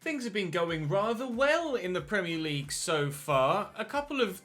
Things have been going rather well in the Premier League so far. A couple of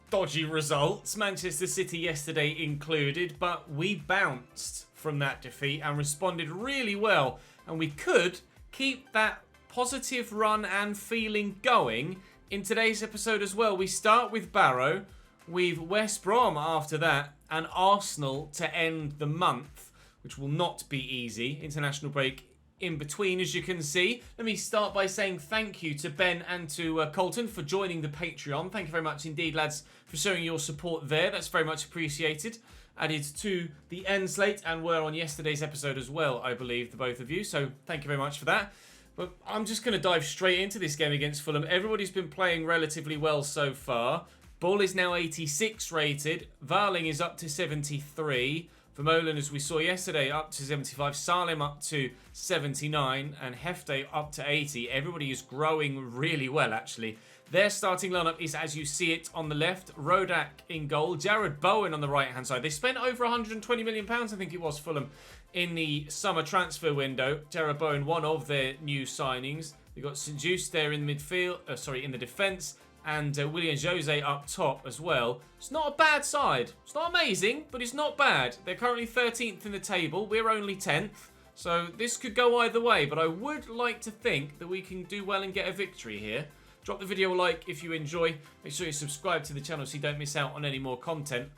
dodgy results, Manchester City yesterday included, but we bounced from that defeat and responded really well. And we could keep that positive run and feeling going in today's episode as well. We start with Barrow, we've West Brom after that, and Arsenal to end the month, which will not be easy. International break in between, as you can see. Let me start by saying thank you to Ben and to Colton for joining the Patreon. Thank you very much indeed, lads, for showing your support there. That's very much appreciated. Added to the end slate and were on yesterday's episode as well, I believe, the both of you. So thank you very much for that. But I'm just going to dive straight into this game against Fulham. Everybody's been playing relatively well so far. Bull is now 86 rated. Varling is up to 73. Vermaelen, as we saw yesterday, up to 75. Salem up to 79. And Hefte up to 80. Everybody is growing really well, actually. Their starting lineup is as you see it on the left. Rodak in goal. Jared Bowen on the right-hand side. They spent over £120 million, I think it was, Fulham, in the summer transfer window. Jared Bowen, one of their new signings. They've got St. Just there in midfield. In the defence. And William Jose up top as well. It's not a bad side. It's not amazing, but it's not bad. They're currently 13th in the table. We're only 10th. So this could go either way. But I would like to think that we can do well and get a victory here. Drop the video a like if you enjoy. Make sure you subscribe to the channel so you don't miss out on any more content.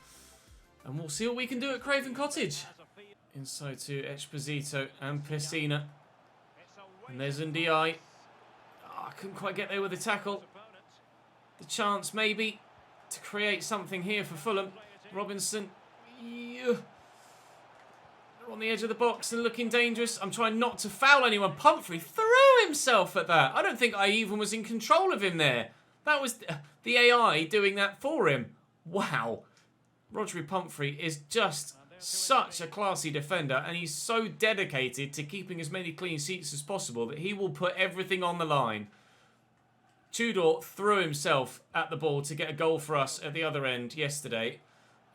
And we'll see what we can do at Craven Cottage. Inside to Esposito and Pessina. And there's Ndiaye. Oh, I couldn't quite get there with the tackle. The chance maybe to create something here for Fulham. Robinson. Yeah. They're on the edge of the box and looking dangerous. I'm trying not to foul anyone. Pumphrey threw himself at that. I don't think I even was in control of him there. That was the AI doing that for him. Wow. Rodri Pumphrey is just such a classy defender, and he's so dedicated to keeping as many clean sheets as possible that he will put everything on the line. Tudor threw himself at the ball to get a goal for us at the other end yesterday.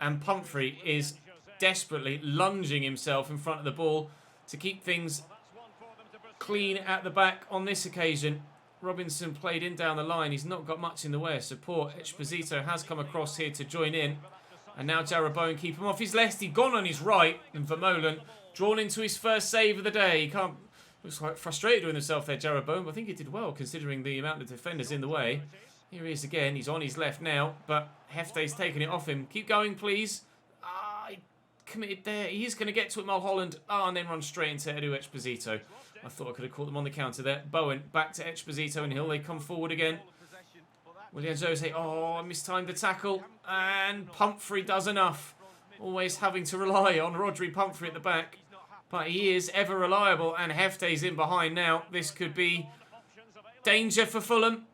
And Pumphrey is desperately lunging himself in front of the ball to keep things clean at the back on this occasion. Robinson played in down the line. He's not got much in the way of support. Esposito has come across here to join in. And now Jared Bowen keep him off his left. He's gone on his right. And Vermaelen drawn into his first save of the day. He can't... Looks quite frustrated with himself there, Jared Bowen, but I think he did well considering the amount of defenders in the way. Here he is again. He's on his left now, but Hefte's taking it off him. Keep going, please. He committed there. He is going to get to it, Mulholland. And then run straight into Edu Esposito. I thought I could have caught them on the counter there. Bowen back to Esposito and Hill. They come forward again. William Jose. I mistimed the tackle. And Pumphrey does enough. Always having to rely on Rodri Pumphrey at the back. But he is ever reliable, and Hefte's in behind now. This could be danger for Fulham.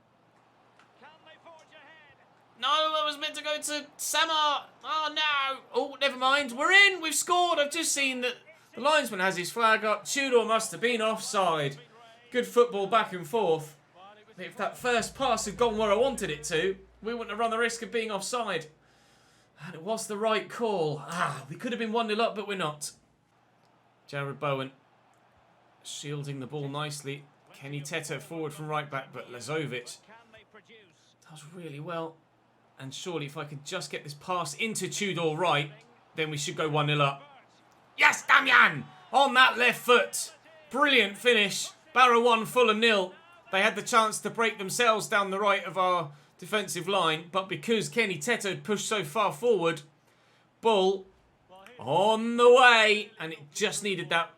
No, that was meant to go to Samar. Oh, no. Oh, never mind. We're in. We've scored. I've just seen that the linesman has his flag up. Tudor must have been offside. Good football back and forth. If that first pass had gone where I wanted it to, we wouldn't have run the risk of being offside. And it was the right call. We could have been 1-0 up, but we're not. Jared Bowen shielding the ball nicely. Kenny Tete forward from right back, but Lazovic does really well. And surely if I could just get this pass into Tudor right, then we should go 1-0 up. Yes, Damian! On that left foot. Brilliant finish. Barrow 1, Fulham 0. They had the chance to break themselves down the right of our defensive line, but because Kenny Tete had pushed so far forward, Bull on the way, and it just needed that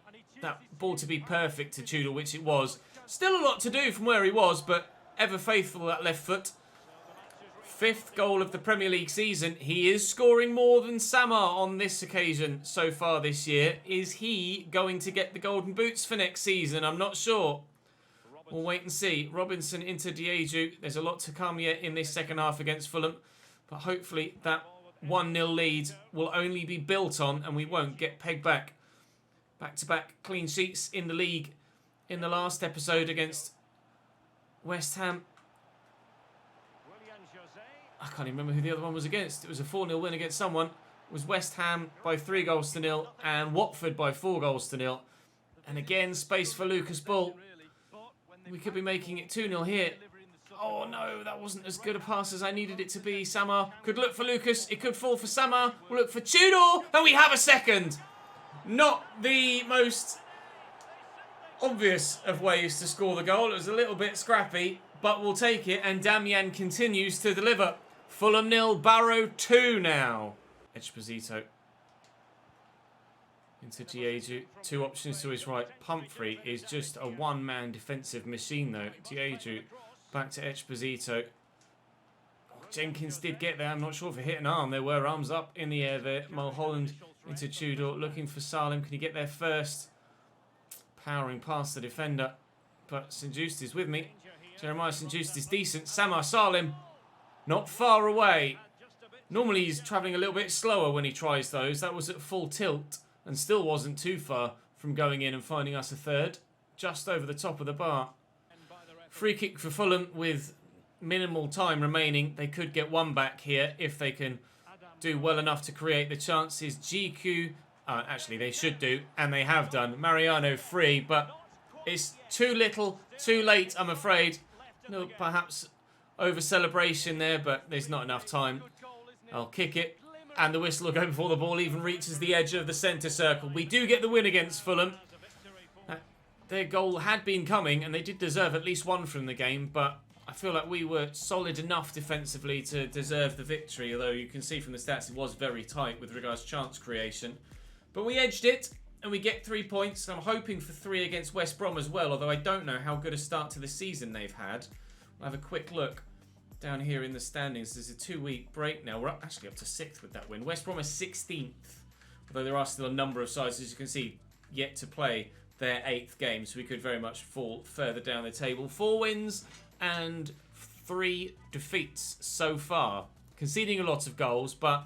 ball to be perfect to Tudor, which it was. Still a lot to do from where he was, but ever faithful that left foot. 5th goal of the Premier League season. He is scoring more than Samar on this occasion so far this year. Is he going to get the golden boots for next season? I'm not sure. We'll wait and see. Robinson into Diegu. There's a lot to come yet in this second half against Fulham, but hopefully that 1-0 lead will only be built on and we won't get pegged back. Back-to-back clean sheets in the league in the last episode against West Ham. I can't even remember who the other one was against. It was a 4-0 win against someone. It was West Ham by 3-0 and Watford by 4-0. And again, space for Lucas Bull. We could be making it 2-0 here. Oh no, that wasn't as good a pass as I needed it to be. Samar could look for Lucas. It could fall for Samar. We'll look for Tudor. And we have a second. Not the most obvious of ways to score the goal. It was a little bit scrappy, but we'll take it. And Damian continues to deliver. Fulham 0, Barrow 2 now. Esposito into Dieju. 2 options to his right. Pumphrey is just a one-man defensive machine, though. Dieju back to Esposito. Oh, Jenkins did get there. I'm not sure if it hit an arm. There were arms up in the air there. Mulholland into Tudor, looking for Salim. Can he get there first? Powering past the defender. But St. Just is with me. Jeremiah St. Just is decent. Samar Salim, not far away. Normally he's travelling a little bit slower when he tries those. That was at full tilt and still wasn't too far from going in and finding us a third. Just over the top of the bar. Free kick for Fulham with minimal time remaining. They could get one back here if they can do well enough to create the chances. GQ, actually they should do, and they have done. Mariano free, but it's too little, too late, I'm afraid. No, perhaps over celebration there, but there's not enough time. I'll kick it, and the whistle will go before the ball even reaches the edge of the centre circle. We do get the win against Fulham. Their goal had been coming, and they did deserve at least one from the game, but I feel like we were solid enough defensively to deserve the victory, although you can see from the stats it was very tight with regards to chance creation. But we edged it, and we get 3 points. I'm hoping for 3 against West Brom as well, although I don't know how good a start to the season they've had. We'll have a quick look down here in the standings. There's a 2-week break now. We're actually up to 6th with that win. West Brom is 16th, although there are still a number of sides, as you can see, yet to play their 8th game, so we could very much fall further down the table. 4 wins and 3 defeats so far. Conceding a lot of goals, but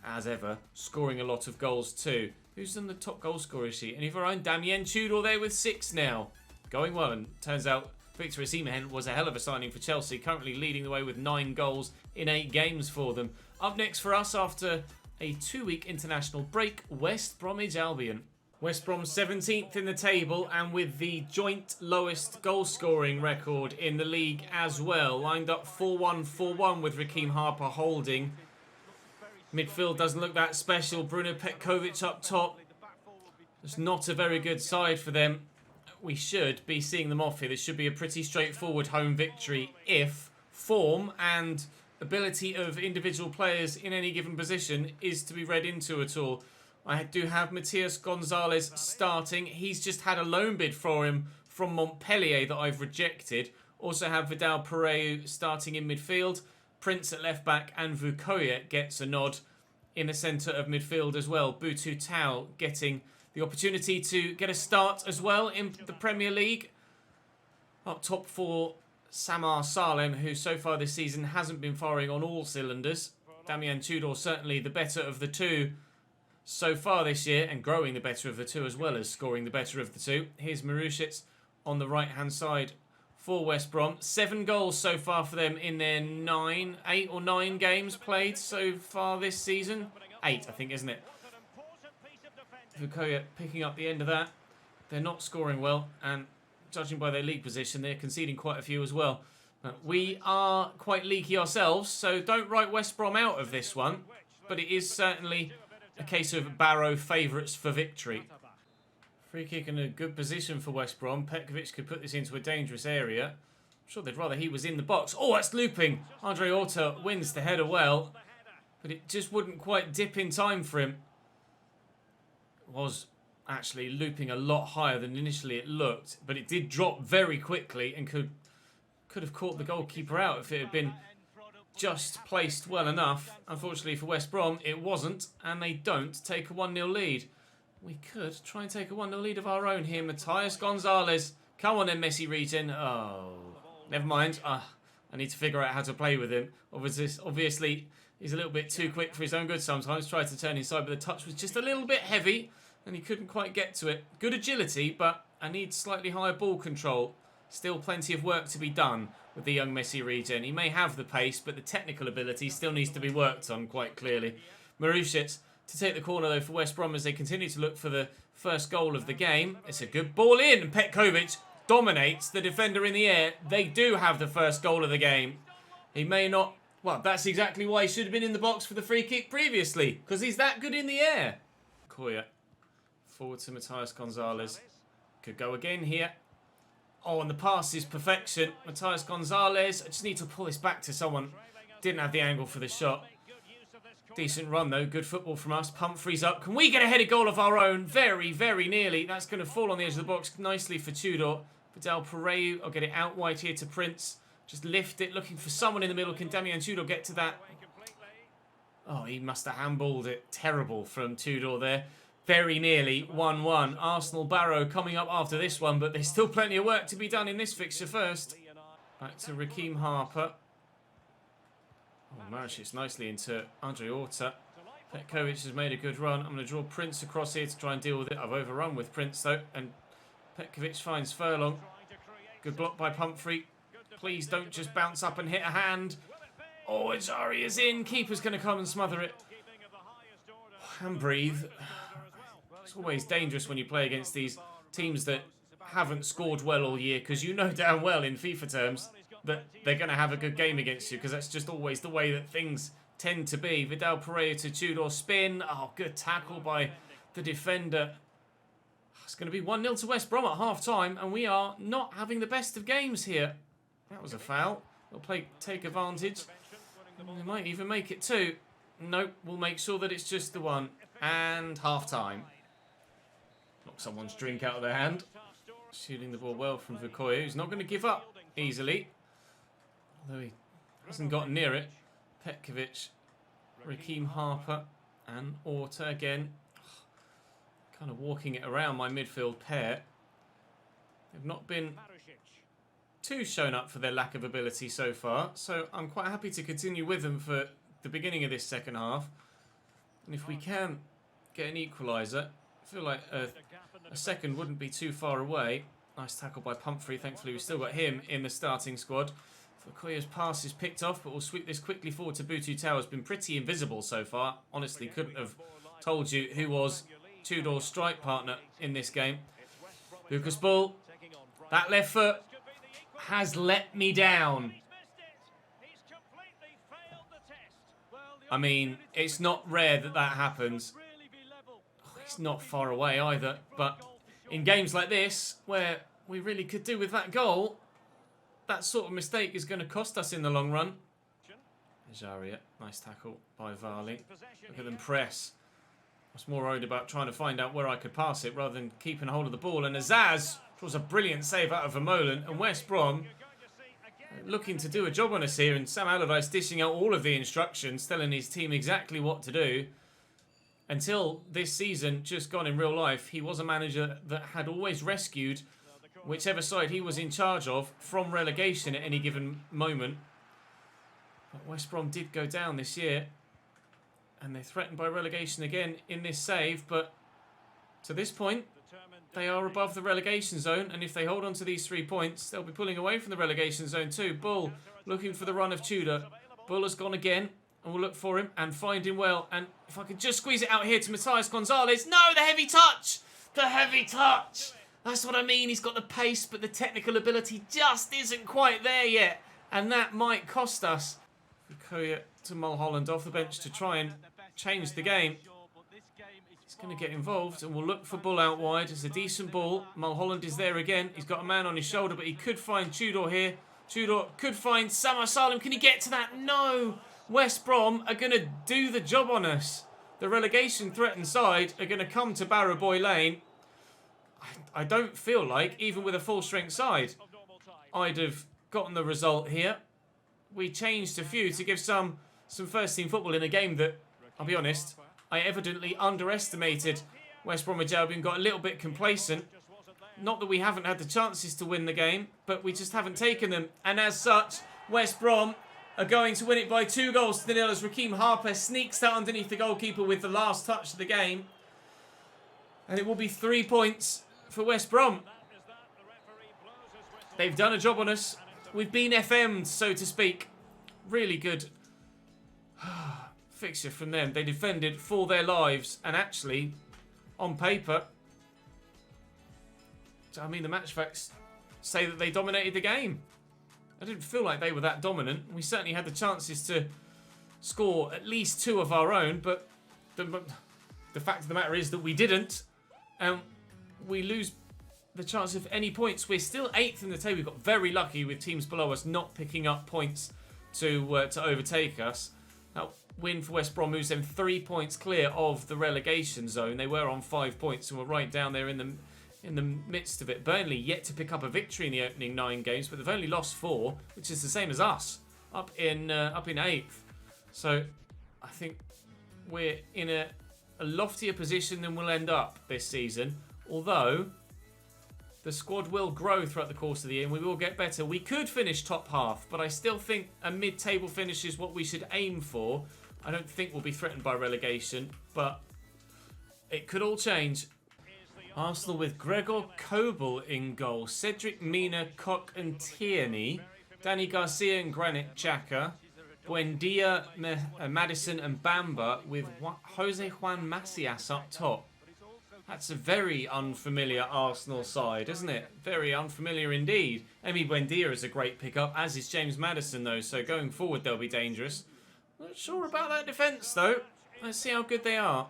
as ever, scoring a lot of goals too. Who's on the top goal scorer sheet? Any of our own? Damien Tudor there with 6 now. Going well, and turns out Victor Osimhen was a hell of a signing for Chelsea, currently leading the way with 9 goals in 8 games for them. Up next for us after a 2-week international break, West Bromwich Albion. West Brom 17th in the table and with the joint lowest goal scoring record in the league as well. Lined up 4-1-4-1 with Raheem Harper holding. Midfield doesn't look that special. Bruno Petkovic up top. It's not a very good side for them. We should be seeing them off here. This should be a pretty straightforward home victory if form and ability of individual players in any given position is to be read into at all. I do have Matias Gonzalez starting. He's just had a loan bid for him from Montpellier that I've rejected. Also have Vidal Pereira starting in midfield. Prince at left back and Vukovic gets a nod in the centre of midfield as well. Butu Tau getting the opportunity to get a start as well in the Premier League. Up top for Samar Salem, who so far this season hasn't been firing on all cylinders. Damian Tudor certainly the better of the two so far this year, and growing the better of the two as well as scoring the better of the two. Here's Marusic on the right-hand side for West Brom. 7 goals so far for them in their 8 or 9 games played so far this season. 8, I think, isn't it? Vukovic picking up the end of that. They're not scoring well, and judging by their league position, they're conceding quite a few as well. We are quite leaky ourselves, so don't write West Brom out of this one, but it is certainly a case of Barrow favourites for victory. Free kick in a good position for West Brom. Petkovic could put this into a dangerous area. I'm sure they'd rather he was in the box. Oh, that's looping. Andre Orta wins the header well, but it just wouldn't quite dip in time for him. It was actually looping a lot higher than initially it looked, but it did drop very quickly and could have caught the goalkeeper out if it had been just placed well enough. Unfortunately for West Brom, it wasn't, and they don't take a 1-0 lead. We could try and take a 1-0 lead of our own here. Matias Gonzalez. Come on then, Messi region. Oh, never mind. I need to figure out how to play with him. Obviously, he's a little bit too quick for his own good sometimes. Tried to turn inside, but the touch was just a little bit heavy, and he couldn't quite get to it. Good agility, but I need slightly higher ball control. Still plenty of work to be done with the young Messi regen. He may have the pace, but the technical ability still needs to be worked on quite clearly. Marusic to take the corner though for West Brom as they continue to look for the first goal of the game. It's a good ball in, and Petkovic dominates the defender in the air, they do have the first goal of the game. He may not... Well, that's exactly why he should have been in the box for the free kick previously, because he's that good in the air. Koya. Forward to Matthias Gonzalez. Could go again here. Oh, and the pass is perfection. Matthias Gonzalez. I just need to pull this back to someone. Didn't have the angle for the shot. Decent run, though. Good football from us. Pumphrey's up. Can we get a headed goal of our own? Very, very nearly. That's going to fall on the edge of the box nicely for Tudor. Vidal Pereira. I'll get it out wide here to Prince. Just lift it. Looking for someone in the middle. Can Damian Tudor get to that? Oh, he must have handballed it. Terrible from Tudor there. Very nearly 1-1. Arsenal Barrow coming up after this one, but there's still plenty of work to be done in this fixture first. Back to Raheem Harper. Oh, Maricic nicely into Andre Orta. Petkovic has made a good run. I'm going to draw Prince across here to try and deal with it. I've overrun with Prince, though, and Petkovic finds Furlong. Good block by Pumphrey. Please don't just bounce up and hit a hand. Oh, Ajari is in. Keeper's going to come and smother it. And breathe. It's always dangerous when you play against these teams that haven't scored well all year, because you know damn well in FIFA terms that they're going to have a good game against you, because that's just always the way that things tend to be. Vidal Pereira to Tudor spin. Oh, good tackle by the defender. It's going to be 1-0 to West Brom at half-time, and we are not having the best of games here. That was a foul. They'll take advantage. They might even make it 2. Nope, we'll make sure that it's just the 1. And half-time. Knock someone's drink out of their hand. Shooting the ball well from Vukoya, who's not going to give up easily. Although he hasn't gotten near it. Petkovic, Raheem Harper, and Orta again. Kind of walking it around my midfield pair. They've not been too shown up for their lack of ability so far, so I'm quite happy to continue with them for the beginning of this second half. And if we can get an equaliser, I feel like a second wouldn't be too far away. Nice tackle by Pumphrey. Thankfully, we've still got him in the starting squad. Fukuya's pass is picked off, but we'll sweep this quickly forward to Butu Tau. Has been pretty invisible so far. Honestly, couldn't have told you who was Tudor's strike partner in this game. Lucas Bull. That left foot has let me down. I mean, it's not rare that that happens. It's not far away either, but in games like this, where we really could do with that goal, that sort of mistake is going to cost us in the long run. Ajaria, nice tackle by Varley. Look at them press. I was more worried about trying to find out where I could pass it rather than keeping hold of the ball. And Azaz draws a brilliant save out of Vermeulen. And West Brom looking to do a job on us here. And Sam Allardyce dishing out all of the instructions, telling his team exactly what to do. Until this season, just gone in real life, he was a manager that had always rescued whichever side he was in charge of from relegation at any given moment. But West Brom did go down this year, and they're threatened by relegation again in this save. But to this point, they are above the relegation zone, and if they hold on to these 3 points, they'll be pulling away from the relegation zone too. Bull looking for the run of Tudor. Bull has gone again. And we'll look for him and find him well. And if I could just squeeze it out here to Matthias Gonzalez. No, the heavy touch! The heavy touch! That's what I mean. He's got the pace, but the technical ability just isn't quite there yet. And that might cost us. Vukoya to Mulholland off the bench to try and change the game. He's going to get involved, and we'll look for Bull out wide. It's a decent ball. Mulholland is there again. He's got a man on his shoulder, but he could find Tudor here. Tudor could find Samar Salim. Can he get to that? No! West Brom are going to do the job on us. The relegation threatened side are going to come to Barrow Boy Lane. I don't feel like, even with a full-strength side, I'd have gotten the result here. We changed a few to give some first-team football in a game that, I'll be honest, I evidently underestimated. West Bromwich Albion got a little bit complacent. Not that we haven't had the chances to win the game, but we just haven't taken them. And as such, West Brom are going to win it by 2-0 as Raheem Harper sneaks that underneath the goalkeeper with the last touch of the game. And it will be 3 points for West Brom. They've done a job on us. We've been FM'd, so to speak. Really good fixture from them. They defended for their lives. And actually, on paper, I mean, the match facts say that they dominated the game. I didn't feel like they were that dominant. We certainly had the chances to score at least 2 of our own, but the fact of the matter is that we didn't. And we lose the chance of any points. We're still 8th in the table. We got very lucky with teams below us not picking up points to overtake us. That win for West Brom moves them 3 points clear of the relegation zone. They were on 5 points and were right down there in the midst of it. Burnley yet to pick up a victory in the opening 9 games, but they've only lost 4, which is the same as us, up in 8th. So I think we're in a loftier position than we'll end up this season. Although the squad will grow throughout the course of the year and we will get better. We could finish top half, but I still think a mid-table finish is what we should aim for. I don't think we'll be threatened by relegation, but it could all change. Arsenal with Gregor Kobel in goal. Cedric, Mina, Koch and Tierney. Danny Garcia and Granit Xhaka. Buendia, Maddison and Bamba with Jose Juan Macias up top. That's a very unfamiliar Arsenal side, isn't it? Very unfamiliar indeed. Emi Buendia is a great pickup, as is James Maddison, though, so going forward they'll be dangerous. Not sure about that defence, though. Let's see how good they are.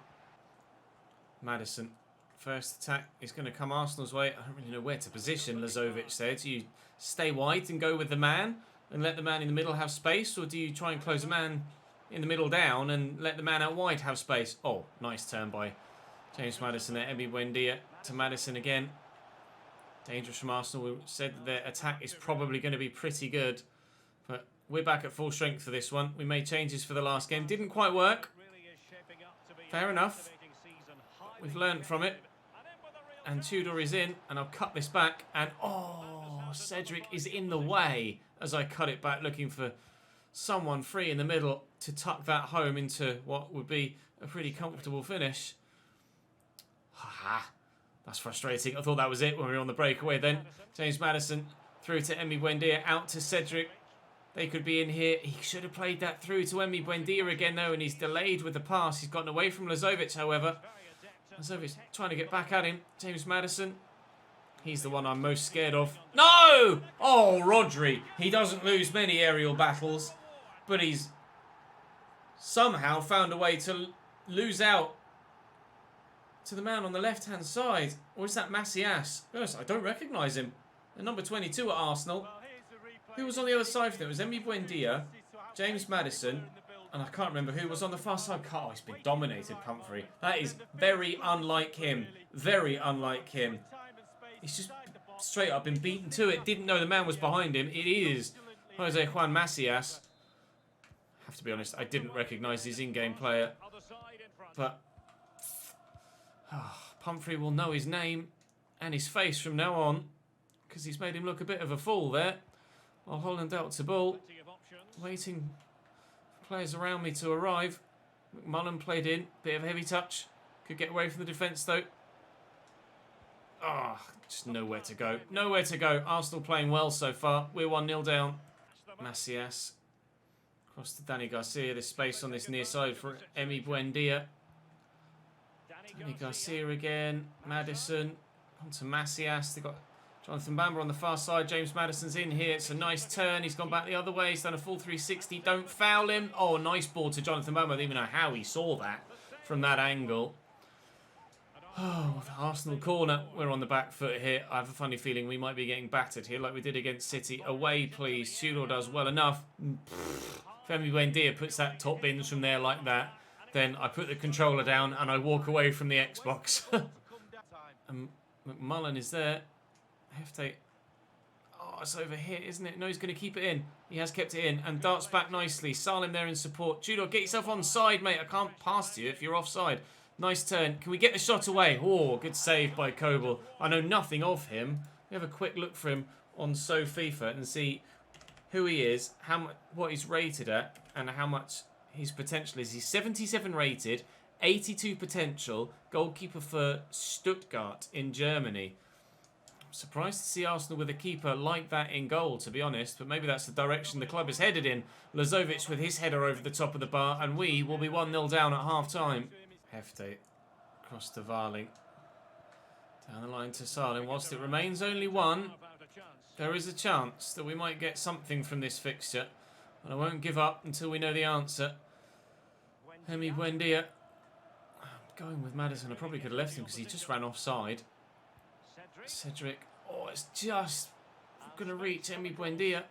Maddison. First attack is going to come Arsenal's way. I don't really know where to position, Lazovic said. Do you stay wide and go with the man and let the man in the middle have space? Or do you try and close the man in the middle down and let the man out wide have space? Oh, nice turn by James Maddison there. Emi Buendia to Maddison again. Dangerous from Arsenal. We said that their attack is probably going to be pretty good. But we're back at full strength for this one. We made changes for the last game. Didn't quite work. Fair enough. We've learned from it. And Tudor is in. And I'll cut this back. And oh, Cedric is in the way as I cut it back, looking for someone free in the middle to tuck that home into what would be a pretty comfortable finish. That's frustrating. I thought that was it when we were on the breakaway then. James Maddison through to Emi Buendia, out to Cedric. They could be in here. He should have played that through to Emi Buendia again, though, and he's delayed with the pass. He's gotten away from Lazovic, however. Lazovic trying to get back at him. James Maddison. He's the one I'm most scared of. No! Oh, Rodri. He doesn't lose many aerial battles, but he's somehow found a way to lose out to the man on the left-hand side. Or is that Macias? Yes, I don't recognise him. The number 22 at Arsenal. Who was on the other side for them? It was Emi Buendia, James Maddison, and I can't remember who was on the far side. Oh, he's been dominated, Pumphrey. That is very unlike him. Very unlike him. He's just straight up been beaten to it. Didn't know the man was behind him. It is Jose Juan Macias. I have to be honest, I didn't recognise his in-game player. But Pumphrey will know his name and his face from now on, because he's made him look a bit of a fool there. While Holland out to ball, waiting for players around me to arrive. McMullen played in, bit of a heavy touch. Could get away from the defence though. Just nowhere to go. Nowhere to go. Arsenal playing well so far. We're 1-0 down. Macias. Across to Danny Garcia. There's space on this near side for Emi Buendia. Danny Garcia again. Maddison. On to Macias. They've got Jonathan Bamba on the far side. James Maddison's in here. It's a nice turn. He's gone back the other way. He's done a full 360. Don't foul him. Oh, nice ball to Jonathan Bamba. I don't even know how he saw that from that angle. Oh, the Arsenal corner. We're on the back foot here. I have a funny feeling we might be getting battered here like we did against City. Away, please. Tudor does well enough. Emi Buendia puts that top bins from there like that. Then I put the controller down and I walk away from the Xbox. McMullen is there. Hefte. Oh, it's over here, isn't it? No, he's going to keep it in. He has kept it in and darts back nicely. Salim there in support. Tudor, get yourself on side, mate. I can't pass to you if you're offside. Nice turn. Can we get the shot away? Oh, good save by Kobel. I know nothing of him. We have a quick look for him on FIFA and see who he is, what he's rated at, and how much his potential is. He's 77 rated, 82 potential, goalkeeper for Stuttgart in Germany. I'm surprised to see Arsenal with a keeper like that in goal, to be honest, but maybe that's the direction the club is headed in. Lazovic with his header over the top of the bar, and we will be 1-0 down at half-time. Hefte across to Varling. Down the line to Salim. Whilst it remains only 1, There is a chance that we might get something from this fixture. And I won't give up until we know the answer. Emi Buendia. I'm going with Maddison. I probably could have left him because he just ran offside. Cedric. Oh, it's just going to reach Emi Buendia.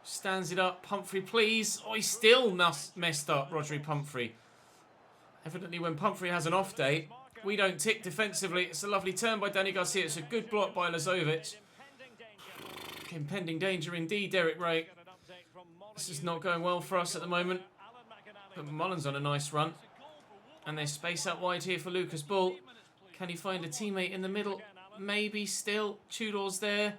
Stands it up. Pumphrey, please. Oh, he's still messed up, Rodri Pumphrey. Evidently, when Pumphrey has an off day, we don't tick defensively. It's a lovely turn by Danny Garcia. It's a good block by Lazovic. Impending danger indeed, Derek Ray. This is not going well for us at the moment. But Mullen's on a nice run. And there's space out wide here for Lucas Bull. Can he find a teammate in the middle? Maybe still. Tudor's there.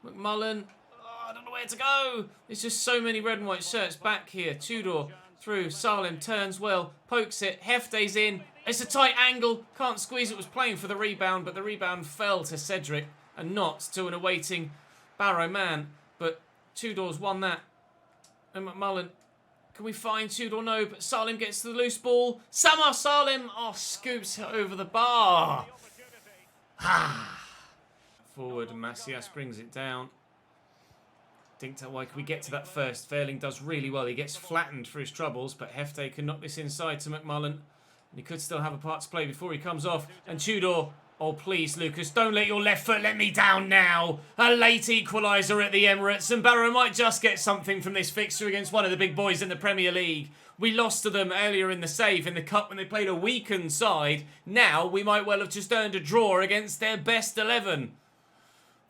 McMullen. Oh, I don't know where to go. There's just so many red and white shirts back here. Tudor through. Salim turns well. Pokes it. Hefte's in. It's a tight angle. Can't squeeze it. Was playing for the rebound, but the rebound fell to Cedric and not to an awaiting Barrow man. But Tudor's won that. And McMullen. Can we find Tudor? No, but Salim gets to the loose ball. Samar Salim. Oh, scoops it over the bar. Forward, Macias brings it down. Dinked out wide. Can we get to that first? Fairling does really well. He gets flattened for his troubles, but Hefte can knock this inside to McMullen. And he could still have a part to play before he comes off. And Tudor. Oh, please, Lucas, don't let your left foot let me down now. A late equaliser at the Emirates, and Barrow might just get something from this fixture against one of the big boys in the Premier League. We lost to them earlier in the save in the Cup when they played a weakened side. Now we might well have just earned a draw against their best 11.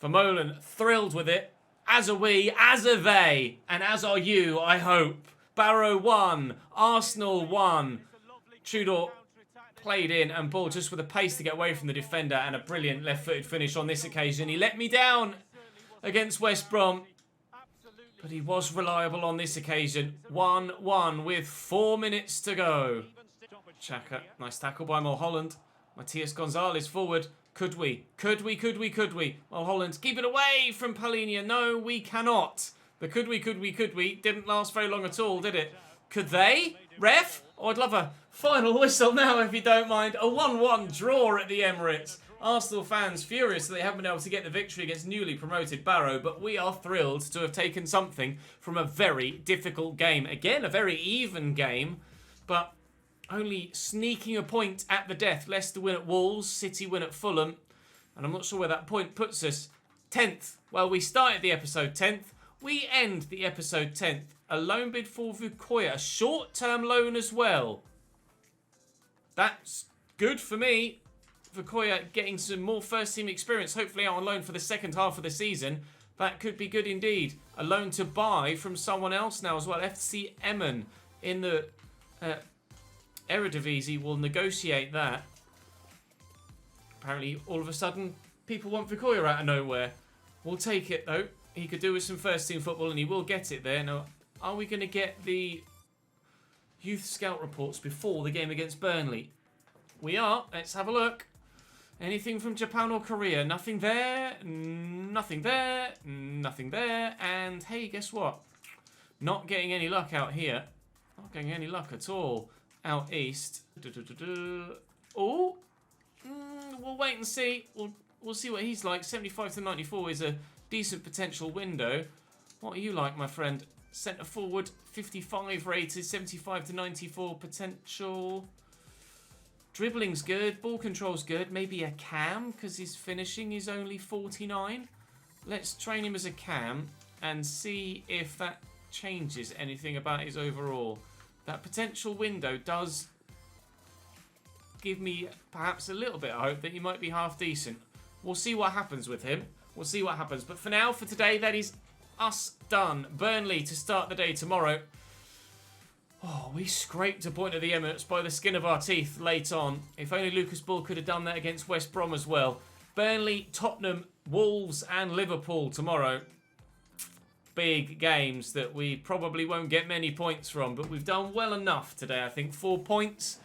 Vermeulen, thrilled with it, as are we, as are they, and as are you, I hope. Barrow won, Arsenal won. Tudor played in and Ball just with the pace to get away from the defender and a brilliant left-footed finish on this occasion. He let me down against West Brom, but he was reliable on this occasion. 1-1 with 4 minutes to go. Xhaka, nice tackle by Mulholland. Matias Gonzalez forward. Could we? Mulholland, keep it away from Palhinha. No, we cannot. The could we didn't last very long at all, did it? Could they? Ref? Oh, I'd love a final whistle now, if you don't mind. A 1-1 draw at the Emirates. Arsenal fans furious that they haven't been able to get the victory against newly promoted Barrow, but we are thrilled to have taken something from a very difficult game. Again, a very even game, but only sneaking a point at the death. Leicester win at Wolves, City win at Fulham, and I'm not sure where that point puts us. 10th. Well, we started the episode 10th. We end the episode 10th. A loan bid for Vukoya. A short-term loan as well. That's good for me. Vukoya getting some more first-team experience. Hopefully out on loan for the second half of the season. That could be good indeed. A loan to buy from someone else now as well. FC Emmen in the Eredivisie will negotiate that. Apparently, all of a sudden, people want Vukoya out of nowhere. We'll take it, though. He could do with some first-team football, and he will get it there. Now, are we going to get the youth scout reports before the game against Burnley? We are. Let's have a look. Anything from Japan or Korea? Nothing there. Nothing there. Nothing there. And, hey, guess what? Not getting any luck out here. Not getting any luck at all out east. Oh. We'll wait and see. We'll see what he's like. 75 to 94 is a decent potential window. What are you like, my friend? Centre forward, 55 rated, 75 to 94 potential. Dribbling's good, ball control's good. Maybe a cam, because his finishing is only 49. Let's train him as a cam and see if that changes anything about his overall. That potential window does give me perhaps a little bit of hope that he might be half decent. We'll see what happens with him. We'll see what happens. But for now, for today, that is us done. Burnley to start the day tomorrow. Oh, we scraped a point of the Emirates by the skin of our teeth late on. If only Lucas Bull could have done that against West Brom as well. Burnley, Tottenham, Wolves and Liverpool tomorrow. Big games that we probably won't get many points from. But we've done well enough today, I think. 4 points.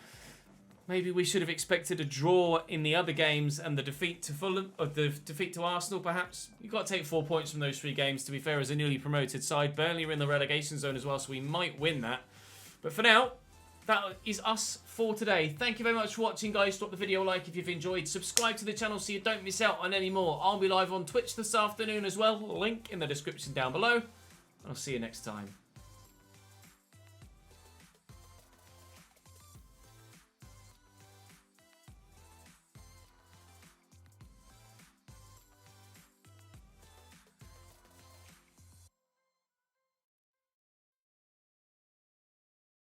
Maybe we should have expected a draw in the other games and the defeat to Fulham, or the defeat to Arsenal, perhaps. You've got to take 4 points from those 3 games, to be fair, as a newly promoted side. Burnley are in the relegation zone as well, so we might win that. But for now, that is us for today. Thank you very much for watching, guys. Drop the video a like if you've enjoyed. Subscribe to the channel so you don't miss out on any more. I'll be live on Twitch this afternoon as well. Link in the description down below. I'll see you next time.